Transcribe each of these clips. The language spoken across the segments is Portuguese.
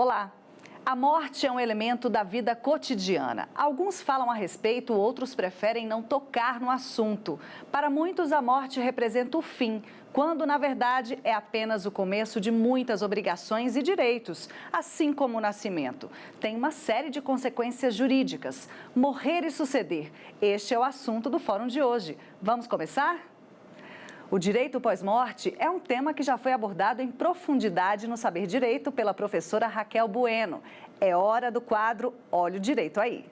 Olá! A morte é um elemento da vida cotidiana. Alguns falam a respeito, outros preferem não tocar no assunto. Para muitos, a morte representa o fim, quando, na verdade, é apenas o começo de muitas obrigações e direitos, assim como o nascimento. Tem uma série de consequências jurídicas. Morrer e suceder. Este é o assunto do Fórum de hoje. Vamos começar? O direito pós-morte é um tema que já foi abordado em profundidade no Saber Direito pela professora Raquel Bueno. É hora do quadro Olha o Direito Aí.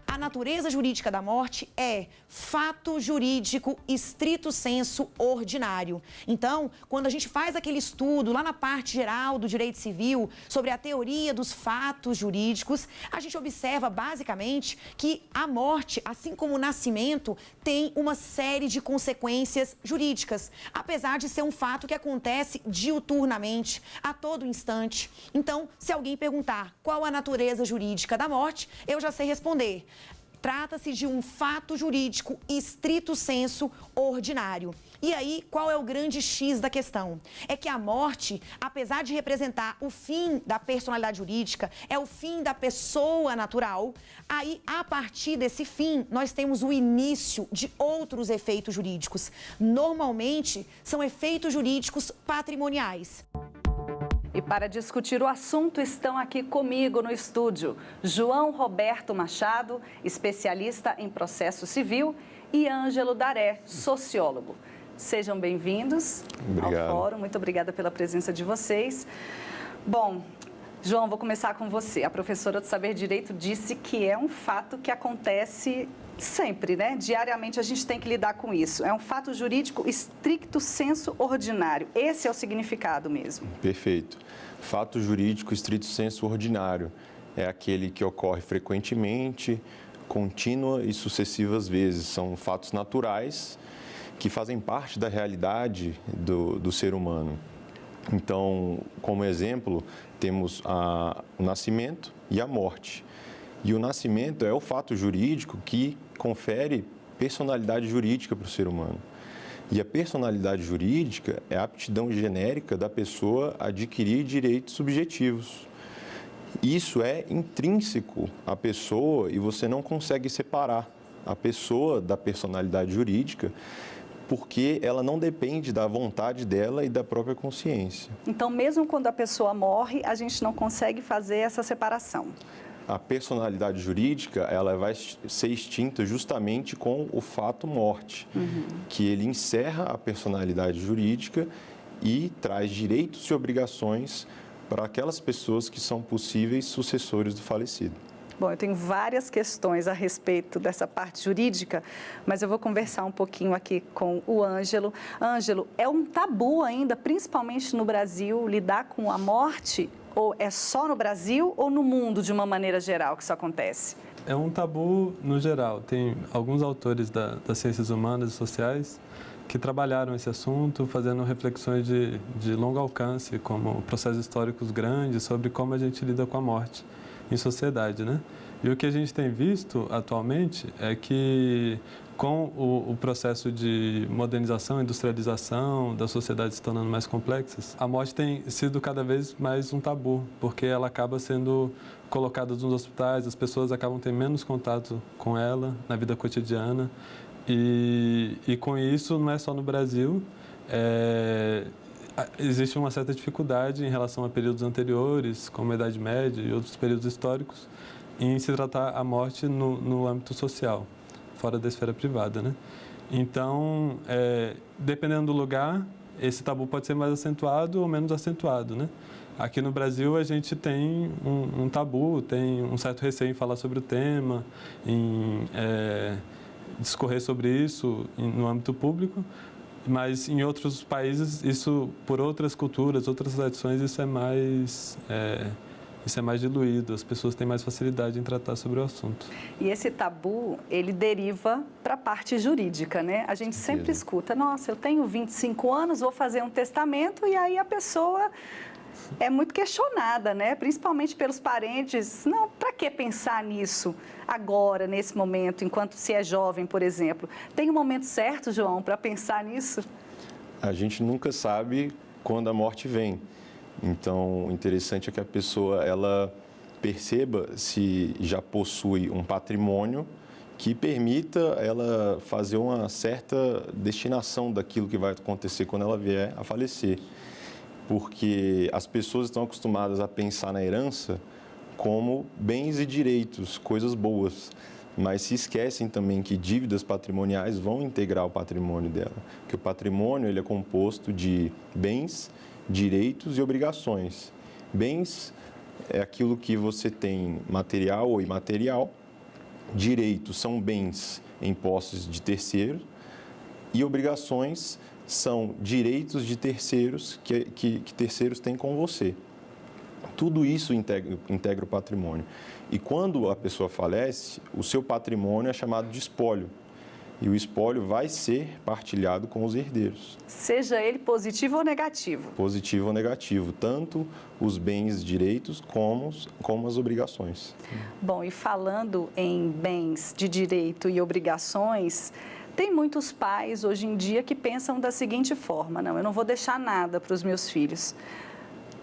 A natureza jurídica da morte é fato jurídico estrito sensu ordinário. Então, quando a gente faz aquele estudo lá na parte geral do direito civil sobre a teoria dos fatos jurídicos, a gente observa basicamente que a morte, assim como o nascimento, tem uma série de consequências jurídicas, apesar de ser um fato que acontece diuturnamente, a todo instante. Então, se alguém perguntar qual a natureza jurídica da morte, eu já sei responder. Trata-se de um fato jurídico estrito sensu ordinário. E aí, qual é o grande X da questão? É que a morte, apesar de representar o fim da personalidade jurídica, é o fim da pessoa natural, aí, a partir desse fim, nós temos o início de outros efeitos jurídicos. Normalmente, são efeitos jurídicos patrimoniais. E para discutir o assunto, estão aqui comigo no estúdio João Roberto Machado, especialista em processo civil, e Ângelo Daré, sociólogo. Sejam bem-vindos ao Fórum. Muito obrigada pela presença de vocês. Bom, João, vou começar com você. A professora do Saber Direito disse que é um fato que acontece sempre, né? Diariamente a gente tem que lidar com isso. É um fato jurídico stricto sensu ordinário. Esse é o significado mesmo. Perfeito. Fato jurídico stricto sensu ordinário é aquele que ocorre frequentemente, contínua e sucessivas vezes. São fatos naturais que fazem parte da realidade do ser humano. Então, como exemplo, temos o nascimento e a morte. E o nascimento é o fato jurídico que confere personalidade jurídica para o ser humano. E a personalidade jurídica é a aptidão genérica da pessoa a adquirir direitos subjetivos. Isso é intrínseco à pessoa e você não consegue separar a pessoa da personalidade jurídica, porque ela não depende da vontade dela e da própria consciência. Então, mesmo quando a pessoa morre, a gente não consegue fazer essa separação. A personalidade jurídica, ela vai ser extinta justamente com o fato morte, que ele encerra a personalidade jurídica e traz direitos e obrigações para aquelas pessoas que são possíveis sucessores do falecido. Bom, eu tenho várias questões a respeito dessa parte jurídica, mas eu vou conversar um pouquinho aqui com o Ângelo. Ângelo, é um tabu ainda, principalmente no Brasil, lidar com a morte? Ou é só no Brasil ou no mundo, de uma maneira geral, que isso acontece? É um tabu no geral. Tem alguns autores das ciências humanas e sociais que trabalharam esse assunto, fazendo reflexões de longo alcance, como processos históricos grandes, sobre como a gente lida com a morte em sociedade, né? E o que a gente tem visto atualmente é que, com o processo de modernização, industrialização, das sociedades se tornando mais complexas, a morte tem sido cada vez mais um tabu, porque ela acaba sendo colocada nos hospitais, as pessoas acabam tendo menos contato com ela na vida cotidiana, e com isso, não é só no Brasil, existe uma certa dificuldade em relação a períodos anteriores, como a Idade Média e outros períodos históricos, em se tratar a morte no âmbito social, fora da esfera privada, né? Então, dependendo do lugar, esse tabu pode ser mais acentuado ou menos acentuado, né? Aqui no Brasil, a gente tem um tabu, tem um certo receio em falar sobre o tema, em discorrer sobre isso no âmbito público, mas em outros países, isso, por outras culturas, outras tradições, isso é mais diluído, as pessoas têm mais facilidade em tratar sobre o assunto. E esse tabu, ele deriva para a parte jurídica, né? A gente sempre escuta, nossa, eu tenho 25 anos, vou fazer um testamento, e aí a pessoa é muito questionada, né? Principalmente pelos parentes. Não, para que pensar nisso agora, nesse momento, enquanto se é jovem, por exemplo? Tem um momento certo, João, para pensar nisso? A gente nunca sabe quando a morte vem. Então, o interessante é que a pessoa ela perceba se já possui um patrimônio que permita ela fazer uma certa destinação daquilo que vai acontecer quando ela vier a falecer. Porque as pessoas estão acostumadas a pensar na herança como bens e direitos, coisas boas, mas se esquecem também que dívidas patrimoniais vão integrar o patrimônio dela, que o patrimônio ele é composto de bens, direitos e obrigações. Bens é aquilo que você tem material ou imaterial, direitos são bens em posses de terceiros e obrigações são direitos de terceiros que terceiros têm com você. Tudo isso integra o patrimônio. E quando a pessoa falece, o seu patrimônio é chamado de espólio. E o espólio vai ser partilhado com os herdeiros. Seja ele positivo ou negativo. Positivo ou negativo, tanto os bens e direitos como as obrigações. Bom, e falando em bens de direito e obrigações, tem muitos pais hoje em dia que pensam da seguinte forma: não, eu não vou deixar nada para os meus filhos.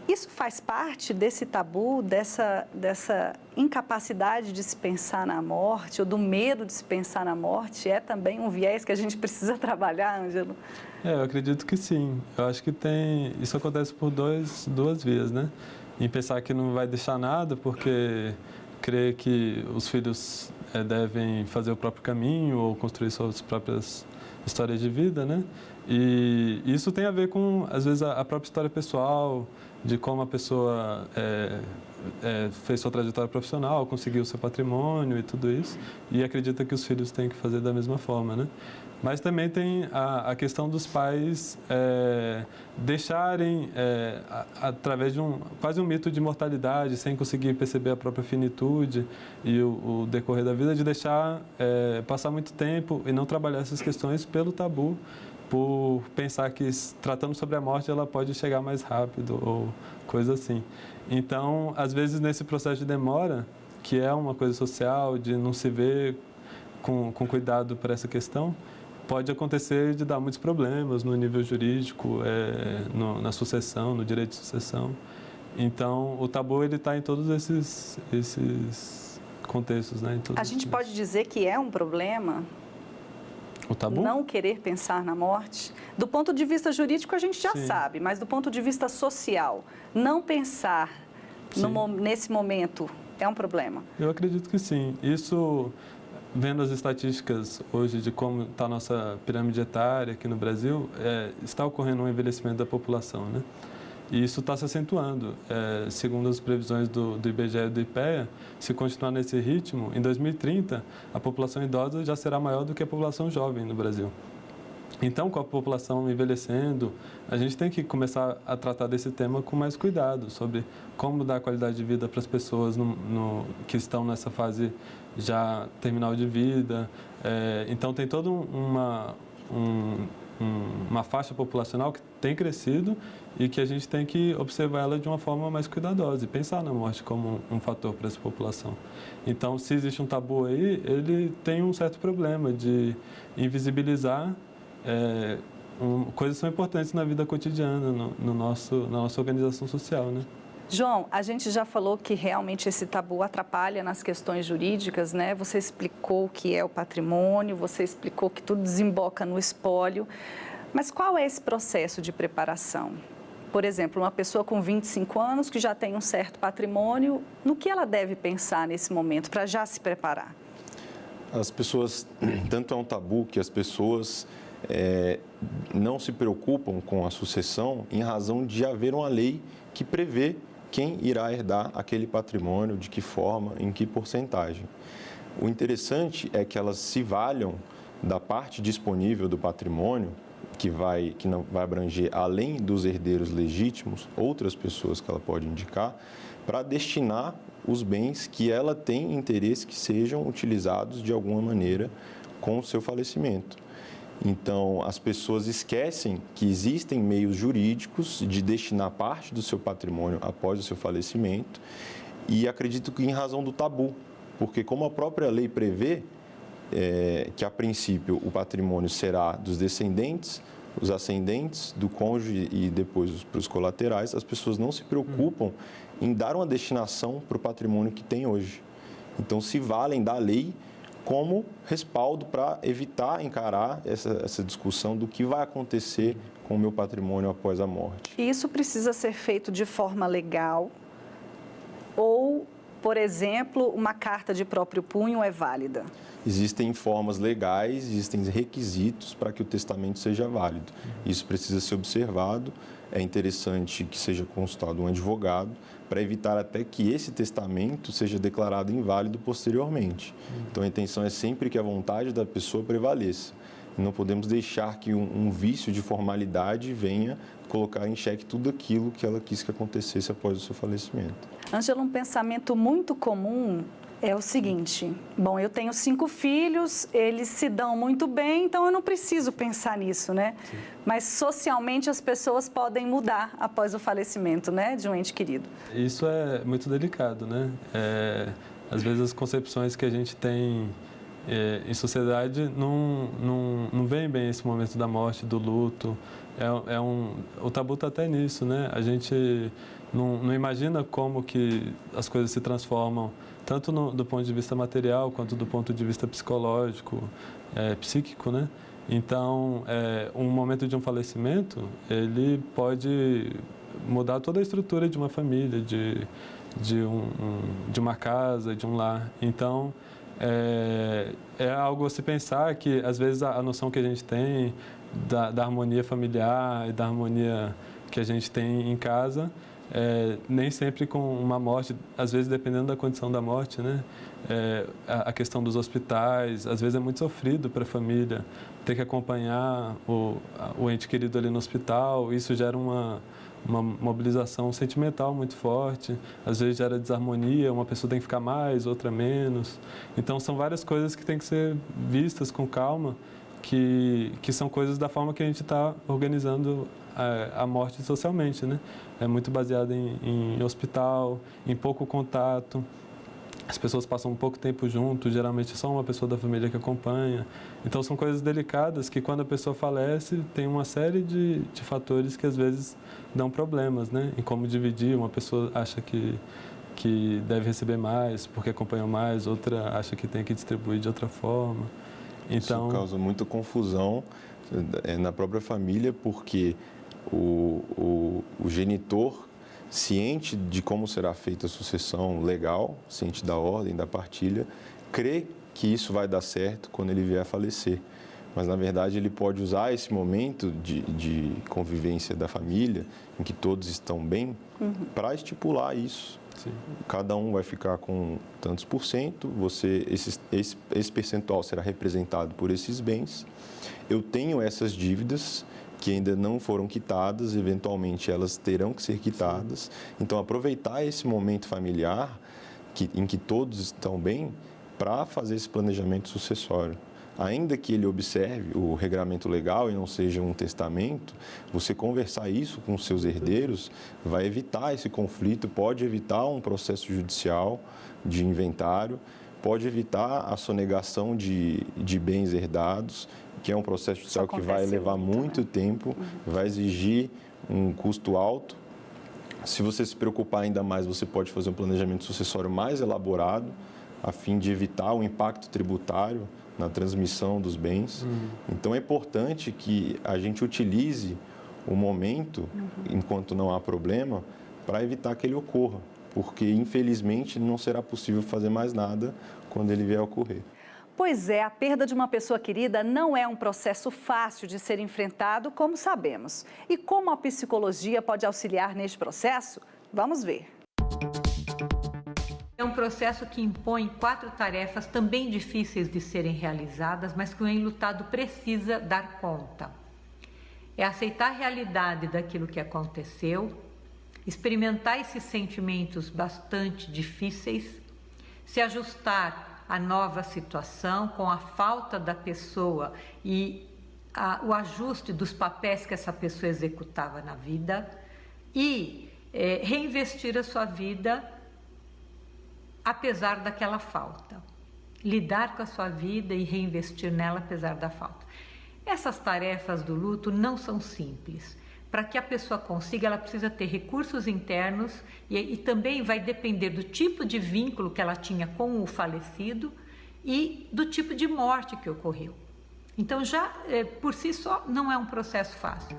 Isso faz parte desse tabu, dessa incapacidade de se pensar na morte, ou do medo de se pensar na morte? É também um viés que a gente precisa trabalhar, Ângelo? Eu acredito que sim. Eu acho que isso acontece por duas vias, né? Em pensar que não vai deixar nada, porque crê que os filhos devem fazer o próprio caminho ou construir suas próprias histórias de vida, né? E isso tem a ver com, às vezes, a própria história pessoal, de como a pessoa fez sua trajetória profissional, conseguiu seu patrimônio e tudo isso, e acredita que os filhos têm que fazer da mesma forma, né? Mas também tem a questão dos pais deixarem, através de quase um mito de mortalidade, sem conseguir perceber a própria finitude e o decorrer da vida, de deixar passar muito tempo e não trabalhar essas questões pelo tabu, por pensar que, tratando sobre a morte, ela pode chegar mais rápido ou coisa assim. Então, às vezes, nesse processo de demora, que é uma coisa social, de não se ver com cuidado para essa questão, pode acontecer de dar muitos problemas no nível jurídico, na sucessão, no direito de sucessão. Então, o tabu está em todos esses contextos, né? A gente pode dizer que é um problema? O tabu? Não querer pensar na morte? Do ponto de vista jurídico, a gente já sabe, mas do ponto de vista social, não pensar nesse momento é um problema? Eu acredito que sim. Isso, vendo as estatísticas hoje de como está a nossa pirâmide etária aqui no Brasil, está ocorrendo um envelhecimento da população, né? E isso está se acentuando. Segundo as previsões do IBGE e do IPEA, se continuar nesse ritmo, em 2030, a população idosa já será maior do que a população jovem no Brasil. Então, com a população envelhecendo, a gente tem que começar a tratar desse tema com mais cuidado, sobre como dar qualidade de vida para as pessoas que estão nessa fase já terminal de vida. Então, tem toda uma faixa populacional que tem crescido e que a gente tem que observar ela de uma forma mais cuidadosa e pensar na morte como um fator para essa população. Então, se existe um tabu aí, ele tem um certo problema de invisibilizar coisas que são importantes na vida cotidiana, na nossa organização social, né? João, a gente já falou que realmente esse tabu atrapalha nas questões jurídicas, né? Você explicou o que é o patrimônio, você explicou que tudo desemboca no espólio. Mas qual é esse processo de preparação? Por exemplo, uma pessoa com 25 anos que já tem um certo patrimônio, no que ela deve pensar nesse momento para já se preparar? As pessoas, tanto é um tabu que as pessoas não se preocupam com a sucessão em razão de haver uma lei que prevê quem irá herdar aquele patrimônio, de que forma, em que porcentagem. O interessante é que elas se valham da parte disponível do patrimônio, que não vai abranger, além dos herdeiros legítimos, outras pessoas que ela pode indicar, para destinar os bens que ela tem interesse que sejam utilizados de alguma maneira com o seu falecimento. Então, as pessoas esquecem que existem meios jurídicos de destinar parte do seu patrimônio após o seu falecimento e acredito que em razão do tabu, porque como a própria lei prevê que, a princípio, o patrimônio será dos descendentes os ascendentes do cônjuge e depois para os colaterais, as pessoas não se preocupam em dar uma destinação para o patrimônio que tem hoje. Então, se valem da lei como respaldo para evitar encarar essa discussão do que vai acontecer com o meu patrimônio após a morte. E isso precisa ser feito de forma legal ou, por exemplo, uma carta de próprio punho é válida? Existem formas legais, existem requisitos para que o testamento seja válido. Isso precisa ser observado. É interessante que seja consultado um advogado para evitar até que esse testamento seja declarado inválido posteriormente. Então, a intenção é sempre que a vontade da pessoa prevaleça. Não podemos deixar que um vício de formalidade venha colocar em xeque tudo aquilo que ela quis que acontecesse após o seu falecimento. Ângela, um pensamento muito comum é o seguinte: bom, eu tenho 5 filhos, eles se dão muito bem, então eu não preciso pensar nisso, né? Sim. Mas socialmente as pessoas podem mudar após o falecimento, né, de um ente querido. Isso é muito delicado, né? Às vezes as concepções que a gente tem em sociedade não vem bem esse momento da morte, do luto. O tabu está até nisso, né? A gente não imagina como que as coisas se transformam, tanto do ponto de vista material, quanto do ponto de vista psicológico, psíquico, né? Então, um momento de um falecimento, ele pode mudar toda a estrutura de uma família, de uma casa, de um lar. Então, é algo a se pensar que, às vezes, a noção que a gente tem da harmonia familiar e da harmonia que a gente tem em casa, nem sempre com uma morte, às vezes dependendo da condição da morte, né? A questão dos hospitais, às vezes é muito sofrido para a família ter que acompanhar o ente querido ali no hospital. Isso gera uma mobilização sentimental muito forte, às vezes gera desarmonia, uma pessoa tem que ficar mais, outra menos. Então, são várias coisas que têm que ser vistas com calma, que são coisas da forma que a gente está organizando a morte socialmente, né? É muito baseado em hospital, em pouco contato. As pessoas passam um pouco tempo juntos, geralmente só uma pessoa da família que acompanha. Então, são coisas delicadas que, quando a pessoa falece, tem uma série de fatores que, às vezes, dão problemas, né? Em como dividir. Uma pessoa acha que deve receber mais porque acompanhou mais, outra acha que tem que distribuir de outra forma. Então, isso causa muita confusão na própria família, porque o genitor, ciente de como será feita a sucessão legal, ciente da ordem, da partilha, crê que isso vai dar certo quando ele vier a falecer. Mas, na verdade, ele pode usar esse momento de convivência da família, em que todos estão bem, para estipular isso. Sim. Cada um vai ficar com tantos por cento, esse percentual será representado por esses bens. Eu tenho essas dívidas que ainda não foram quitadas, eventualmente elas terão que ser quitadas. Então, aproveitar esse momento familiar em que todos estão bem para fazer esse planejamento sucessório. Ainda que ele observe o regramento legal e não seja um testamento, você conversar isso com os seus herdeiros vai evitar esse conflito, pode evitar um processo judicial de inventário, pode evitar a sonegação de bens herdados, que é um processo judicial que vai levar muito tempo, vai exigir um custo alto. Se você se preocupar ainda mais, você pode fazer um planejamento sucessório mais elaborado, a fim de evitar o impacto tributário na transmissão dos bens. Então, é importante que a gente utilize o momento, enquanto não há problema, para evitar que ele ocorra, porque, infelizmente, não será possível fazer mais nada quando ele vier a ocorrer. Pois é, a perda de uma pessoa querida não é um processo fácil de ser enfrentado, como sabemos. E como a psicologia pode auxiliar neste processo? Vamos ver. É um processo que impõe 4 tarefas também difíceis de serem realizadas, mas que o enlutado precisa dar conta. É aceitar a realidade daquilo que aconteceu, experimentar esses sentimentos bastante difíceis, se ajustar à nova situação com a falta da pessoa e o ajuste dos papéis que essa pessoa executava na vida e reinvestir a sua vida apesar daquela falta. Lidar com a sua vida e reinvestir nela apesar da falta. Essas tarefas do luto não são simples. Para que a pessoa consiga, ela precisa ter recursos internos e também vai depender do tipo de vínculo que ela tinha com o falecido e do tipo de morte que ocorreu. Então, já por si só, não é um processo fácil.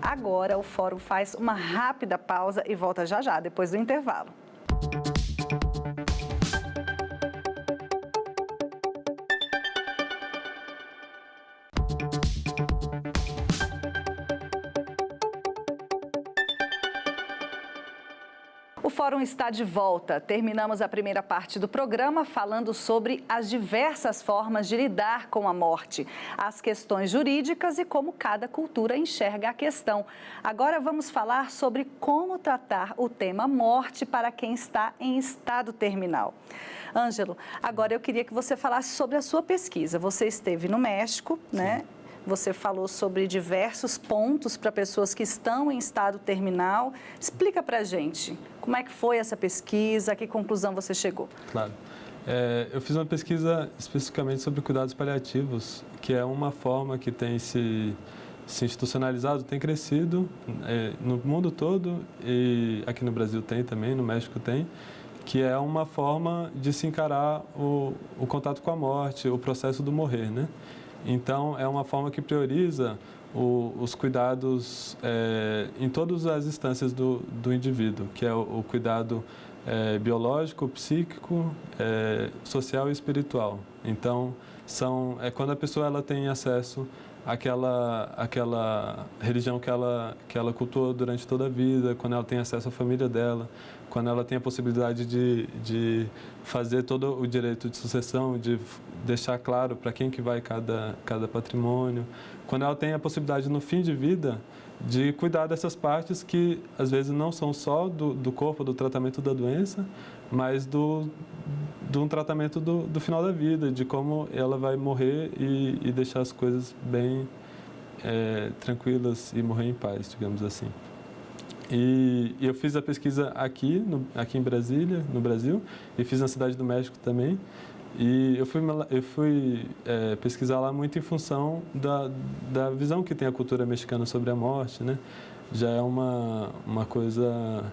Agora o Fórum faz uma rápida pausa e volta já já, depois do intervalo. O Fórum está de volta. Terminamos a primeira parte do programa falando sobre as diversas formas de lidar com a morte, as questões jurídicas e como cada cultura enxerga a questão. Agora vamos falar sobre como tratar o tema morte para quem está em estado terminal. Ângelo, agora eu queria que você falasse sobre a sua pesquisa. Você esteve no México, né? Você falou sobre diversos pontos para pessoas que estão em estado terminal. Explica para a gente como é que foi essa pesquisa, a que conclusão você chegou? Claro. Eu fiz uma pesquisa especificamente sobre cuidados paliativos, que é uma forma que tem se institucionalizado, tem crescido no mundo todo e aqui no Brasil tem também, no México tem, que é uma forma de se encarar o contato com a morte, o processo do morrer, né? Então, é uma forma que prioriza os cuidados em todas as instâncias do indivíduo, que é o cuidado biológico, psíquico, social e espiritual. Então, quando a pessoa ela tem acesso àquela religião que ela cultuou durante toda a vida, quando ela tem acesso à família dela, quando ela tem a possibilidade de fazer todo o direito de sucessão, de deixar claro para quem que vai cada patrimônio, quando ela tem a possibilidade no fim de vida de cuidar dessas partes que às vezes não são só do corpo, do tratamento da doença, mas de um tratamento do final da vida, de como ela vai morrer e deixar as coisas bem tranquilas e morrer em paz, digamos assim. E eu fiz a pesquisa aqui em Brasília, no Brasil, e fiz na Cidade do México também. E eu fui pesquisar lá muito em função da visão que tem a cultura mexicana sobre a morte, né? Já é uma coisa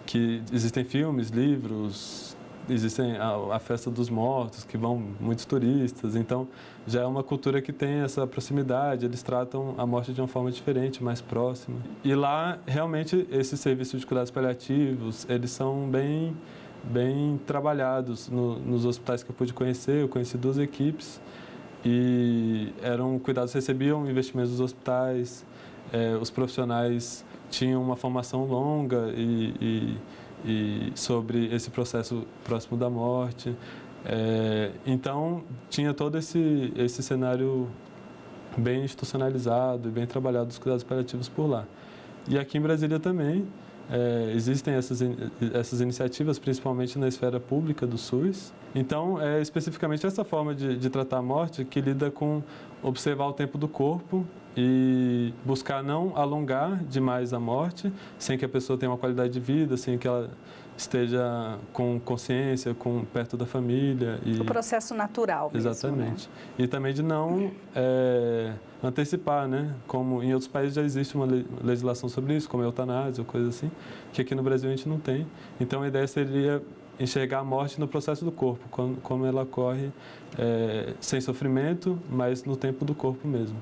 que existem filmes, livros, existem a Festa dos Mortos, que vão muitos turistas, então já é uma cultura que tem essa proximidade, eles tratam a morte de uma forma diferente, mais próxima. E lá, realmente, esses serviços de cuidados paliativos, eles são bem trabalhados nos hospitais que eu pude conhecer. Eu conheci 2 equipes e eram cuidados, recebiam investimentos dos hospitais, os profissionais tinham uma formação longa e sobre esse processo próximo da morte. Então, tinha todo esse cenário bem institucionalizado e bem trabalhado dos cuidados paliativos por lá. E aqui em Brasília também existem essas iniciativas, principalmente na esfera pública do SUS. Então, é especificamente essa forma de tratar a morte que lida com observar o tempo do corpo e buscar não alongar demais a morte, sem que a pessoa tenha uma qualidade de vida, sem que ela esteja com consciência, perto da família. O processo natural mesmo. Exatamente. Né? E também de não antecipar, né? Como em outros países já existe uma legislação sobre isso, como a eutanásia ou coisa assim, que aqui no Brasil a gente não tem. Então, a ideia seria enxergar a morte no processo do corpo, como ela ocorre sem sofrimento, mas no tempo do corpo mesmo.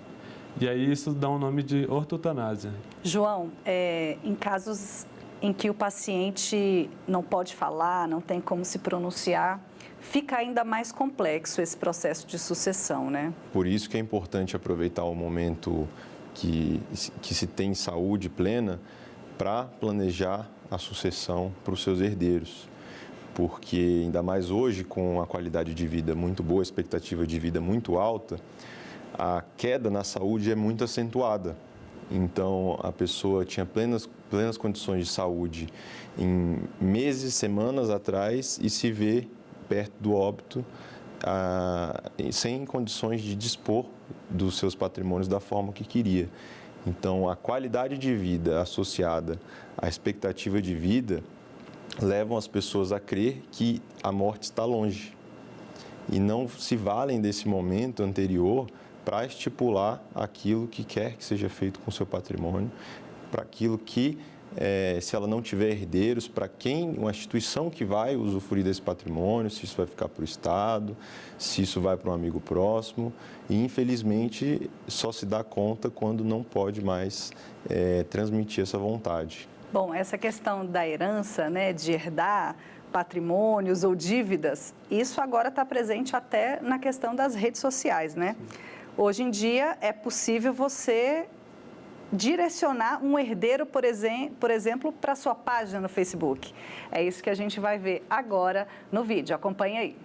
E aí isso dá um nome de ortotanásia. João, em casos em que o paciente não pode falar, não tem como se pronunciar, fica ainda mais complexo esse processo de sucessão, né? Por isso que é importante aproveitar o momento que se tem saúde plena para planejar a sucessão para os seus herdeiros. Porque ainda mais hoje, com a qualidade de vida muito boa, a expectativa de vida muito alta, a queda na saúde é muito acentuada. Então, a pessoa tinha plenas condições de saúde em meses, semanas atrás e se vê perto do óbito, sem condições de dispor dos seus patrimônios da forma que queria. Então, a qualidade de vida associada à expectativa de vida levam as pessoas a crer que a morte está longe e não se valem desse momento anterior para estipular aquilo que quer que seja feito com o seu patrimônio, para aquilo que, se ela não tiver herdeiros, para quem, uma instituição que vai usufruir desse patrimônio, se isso vai ficar para o Estado, se isso vai para um amigo próximo. E, infelizmente, só se dá conta quando não pode mais transmitir essa vontade. Bom, essa questão da herança, né, de herdar patrimônios ou dívidas, isso agora está presente até na questão das redes sociais, né? Hoje em dia é possível você direcionar um herdeiro, por exemplo, para a sua página no Facebook. É isso que a gente vai ver agora no vídeo. Acompanhe aí.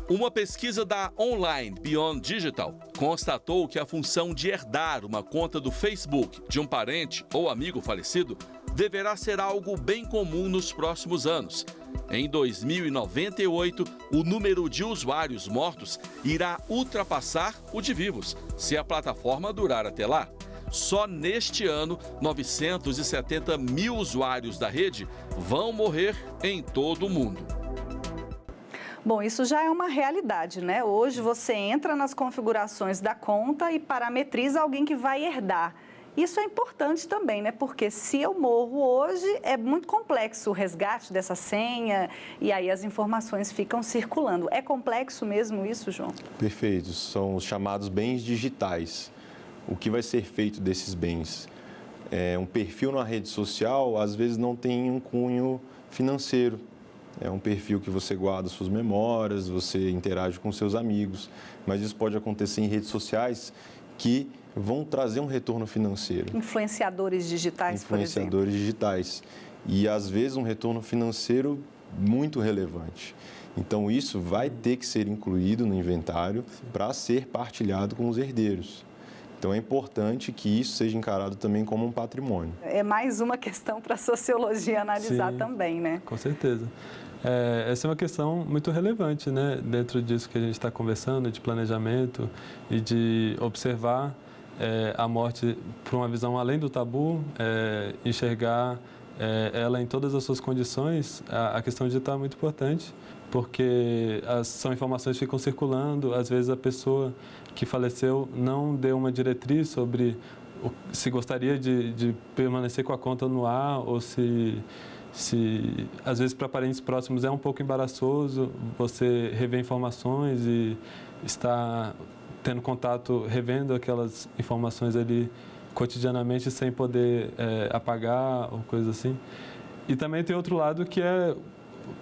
Uma pesquisa da Online Beyond Digital constatou que a função de herdar uma conta do Facebook de um parente ou amigo falecido deverá ser algo bem comum nos próximos anos. Em 2098, o número de usuários mortos irá ultrapassar o de vivos, se a plataforma durar até lá. Só neste ano, 970 mil usuários da rede vão morrer em todo o mundo. Bom, isso já é uma realidade, né? Hoje você entra nas configurações da conta e parametriza alguém que vai herdar. Isso é importante também, né? Porque se eu morro hoje, é muito complexo o resgate dessa senha e aí as informações ficam circulando. É complexo mesmo isso, João? Perfeito. São os chamados bens digitais. O que vai ser feito desses bens? Um perfil na rede social, às vezes, não tem um cunho financeiro. É um perfil que você guarda suas memórias, você interage com seus amigos. Mas isso pode acontecer em redes sociais que vão trazer um retorno financeiro. Influenciadores digitais, por exemplo. Influenciadores digitais. E, às vezes, um retorno financeiro muito relevante. Então, isso vai ter que ser incluído no inventário para ser partilhado com os herdeiros. Então, é importante que isso seja encarado também como um patrimônio. É mais uma questão para a sociologia analisar também, né? Com certeza. Essa é uma questão muito relevante, né? Dentro disso que a gente está conversando, de planejamento e de observar a morte por uma visão além do tabu, enxergar ela em todas as suas condições. A questão digital é muito importante, porque são informações que ficam circulando. Às vezes a pessoa que faleceu não deu uma diretriz sobre se gostaria de permanecer com a conta no ar ou se às vezes para parentes próximos é um pouco embaraçoso você rever informações e estar tendo contato, revendo aquelas informações ali cotidianamente sem poder apagar ou coisa assim. E também tem outro lado que é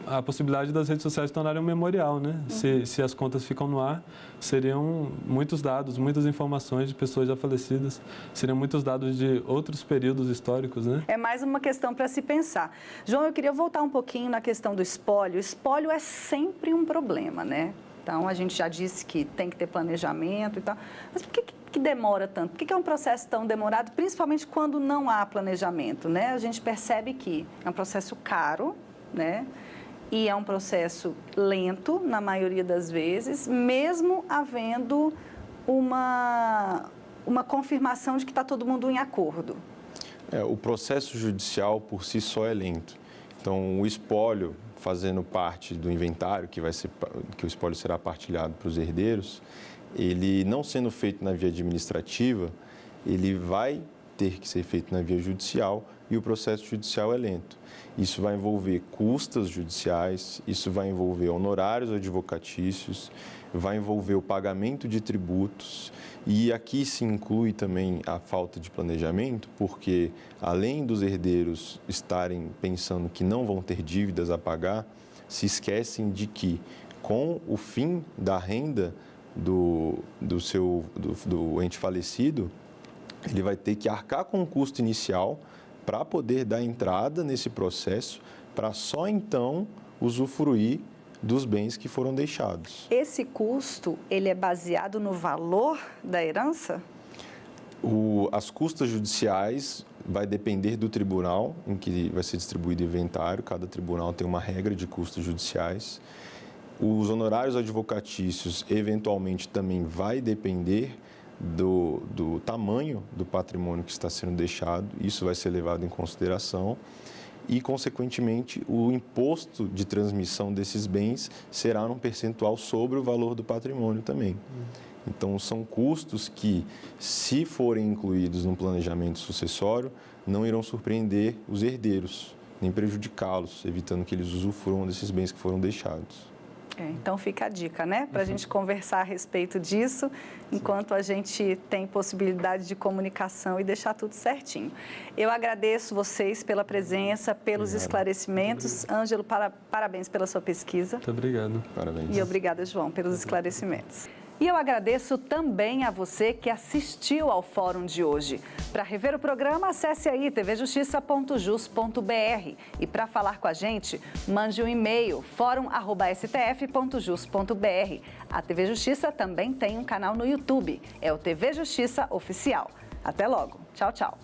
a possibilidade das redes sociais tornarem um memorial, né? Se as contas ficam no ar, seriam muitos dados, muitas informações de pessoas já falecidas, seriam muitos dados de outros períodos históricos, né? É mais uma questão para se pensar. João, eu queria voltar um pouquinho na questão do espólio. O espólio é sempre um problema, né? Então, a gente já disse que tem que ter planejamento e tal. Mas por que demora tanto? Por que é um processo tão demorado, principalmente quando não há planejamento, né? A gente percebe que é um processo caro, né? E é um processo lento, na maioria das vezes, mesmo havendo uma confirmação de que está todo mundo em acordo. O processo judicial, por si só, é lento. Então, o espólio, fazendo parte do inventário, que o espólio será partilhado para os herdeiros, ele não sendo feito na via administrativa, ele vai ter que ser feito na via judicial e o processo judicial é lento. Isso vai envolver custas judiciais, isso vai envolver honorários advocatícios, vai envolver o pagamento de tributos e aqui se inclui também a falta de planejamento, porque além dos herdeiros estarem pensando que não vão ter dívidas a pagar, se esquecem de que com o fim da renda do ente falecido, ele vai ter que arcar com o custo inicial para poder dar entrada nesse processo, para só então usufruir dos bens que foram deixados. Esse custo, ele é baseado no valor da herança? As custas judiciais vai depender do tribunal em que vai ser distribuído o inventário. Cada tribunal tem uma regra de custos judiciais. Os honorários advocatícios, eventualmente, também vai depender do tamanho do patrimônio que está sendo deixado. Isso vai ser levado em consideração. E, consequentemente, o imposto de transmissão desses bens será num percentual sobre o valor do patrimônio também. Então, são custos que, se forem incluídos no planejamento sucessório, não irão surpreender os herdeiros, nem prejudicá-los, evitando que eles usufruam desses bens que foram deixados. Então fica a dica, né? Para a gente conversar a respeito disso, enquanto a gente tem possibilidade de comunicação e deixar tudo certinho. Eu agradeço vocês pela presença, pelos esclarecimentos. Ângelo, parabéns pela sua pesquisa. Muito obrigado. Parabéns. E obrigada, João, pelos esclarecimentos. E eu agradeço também a você que assistiu ao fórum de hoje. Para rever o programa, acesse aí tvjustiça.jus.br e para falar com a gente, mande um e-mail forum@stf.jus.br. A TV Justiça também tem um canal no YouTube, é o TV Justiça Oficial. Até logo. Tchau, tchau.